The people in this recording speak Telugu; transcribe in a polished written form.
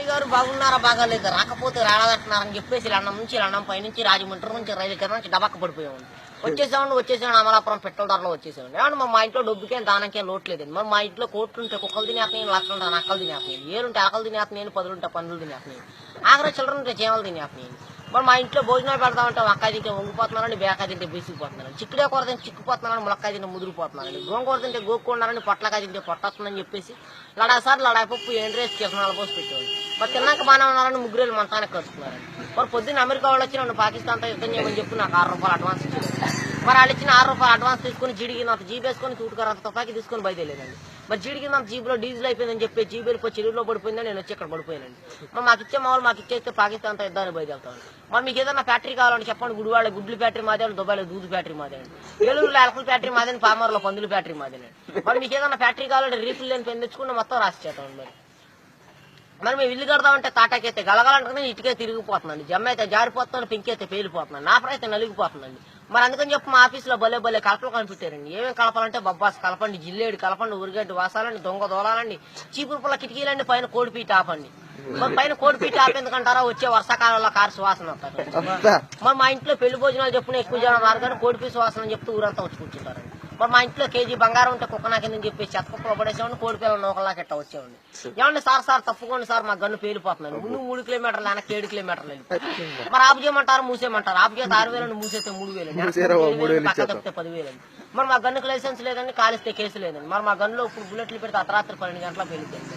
పార్టీ గారు బాగున్నారా బాగాలేదు రాకపోతే రాలేదంటున్నారని చెప్పేసి లండం నుంచి లండం పైనుంచి రాజమండ్రి నుంచి రైలు కింద నుంచి డబక్క పడిపోయామండి. వచ్చేసామండి అమలాపురం పెట్రోల్ ధరలో వచ్చేసామండి. ఏమంటే మా ఇంట్లో డబ్బుకేం దానికేం లోటు లేదండి. మరి మా ఇంట్లో కోట్లు ఉంటే కుక్కలు తినేస్తున్నాయి, లక్షలు ఉంటే నక్కలు తినేస్తున్నాయి, ఏలుంటే ఆకలు తినేస్తున్నాయి, పదులుంటే పందులు తినేస్తున్నాయి, ఆఖరి చిల్లర ఉంటే చీమలు తినేస్తున్నాయి. మరి మా ఇంట్లో భోజనాలు పెడతామంటే వంకాయ తింటే వంగిపోతున్నారని, బేకాయ తింటే బీసిపోతున్నారని, చిక్కుడే కూర తింటే చిక్కుపోతున్నారని, ములక్కాయ తింటే ముదిరిపోతున్నారని, గోంగూర తింటే గోక్కున్నారని, పొట్లకాయ తింటే పొట్టొస్తుందని చెప్పేసి లడాసారి లడాపప్పు ఎండ్రేసి కిసనాలు పోసి పెట్టేవాళ్ళు. మరి తిన్నాక బాగానే ఉన్నారని ముగ్గురేళ్ళు మంతానికి కలుసుకున్నారని. మరి పొద్దున్న అమెరికా వాళ్ళు వచ్చి నన్ను పాకిస్తాన్తో యుద్ధం చేయమని చెప్పి నాకు 6 రూపాయలు అడ్వాన్స్ ఇచ్చారు. మరి వాళ్ళు ఇచ్చిన 6 రూపాయలు అడ్వాన్స్ తీసుకుని జీడికినంత జీబ్ వేసుకొని తూటుకారంత తుపాకి తీసుకొని బయలుదేరేదండి. మరి జీడికినంత జీబులో డీజిల్ అయిపోయిందని చెప్పి జీబు వెళ్ళిపోయి చెరువులో పడిపోయిందని నేను వచ్చి ఇక్కడ పడిపోయానండి. మరి మాకు ఇచ్చే మామూలు మాకు ఇచ్చేస్తే పాకిస్తాన్తో యుద్ధాన్ని బయలుదేరుతాను. మరి మీకు ఏదైనా ఫ్యాక్టరీ కావాలని చెప్పండి. గుడివాళ్ళ గుడ్లు ఫ్యాక్టరీ మాదే, దుబాయ్లో దూదు ఫ్యాక్టరీ మాదే, ఏలూరులో ఎలకల ఫ్యాక్టరీ మాదే, పామర్లో పందుల ఫ్యాక్టరీ మాదేనండి. మరి మీకు ఏదైనా ఫ్యాక్టరీ కావాలంటే రీఫిల్ లేని పెన్ తెచ్చుకుంటే మొత్తం రాసి చేస్తామండి. మరి మేము ఇల్లు కడదామంటే తాటాకైతే గలగాలంటే ఇటుకే తిరిగిపోతుందండి, జమ్మ అయితే జారిపోతున్నాను, పెంకి అయితే పేలిపోతున్నాను, నా అయితే నలిగిపోతుందండి. మరి అందుకని చెప్పి మా ఆఫీసులో భలే కలపలు కనిపెట్టారండి. ఏమేమి కలపాలంటే బొబ్బాస్ కలపండి, జిల్లేడు కలపండి, ఉరిగడ్డి వాసాలండి, దొంగ దోలాలండి, చీపురు పుల్ల కిటికీలండి, పైన కోడిపీట ఆపండి. మరి పైన కోడిపీట ఆపేందుకంటారా వచ్చే వర్షాకాలంలో కారు సువాసన వస్తారు. మరి మా ఇంట్లో పెళ్లి భోజనాలు చెప్పుకుని ఎక్కువ జనం రారు కానీ కోడిపీ సువాసన అని చెప్తూ ఊరంతా వచ్చి కూర్చుంటారండి. మరి మా ఇంట్లో కేజీ బంగారం ఉంటే కుక్క నాకిందని చెప్పి చెత్తకుప్పలో పడేసేవాడిని, కోడి పిల్లలు నూకల్లాకి ఎట్లా వచ్చేవాడిని. ఏమండి సార్ తప్పుకోండి సార్, మా గన్ను పేలిపోతున్నాను, ముందు 3 కిలోమీటర్లు వెనక్కి 7 కిలోమీటర్లు వెళ్ళి మరి ఆపు చేయమంటారు, మూసేయమంటారు. ఆపు చేస్తే 6,000 మూసేస్తే 3,000 పక్క తప్పితే 10,000. మరి మా గన్నుకు లైసెన్స్ లేదండి, కాలిస్తే కేసు లేదండి. మరి మా గన్నులో ఇప్పుడు బుల్లెట్లు పెడితే అర్ధరాత్రి 12 గంటల పేలిపోయింది.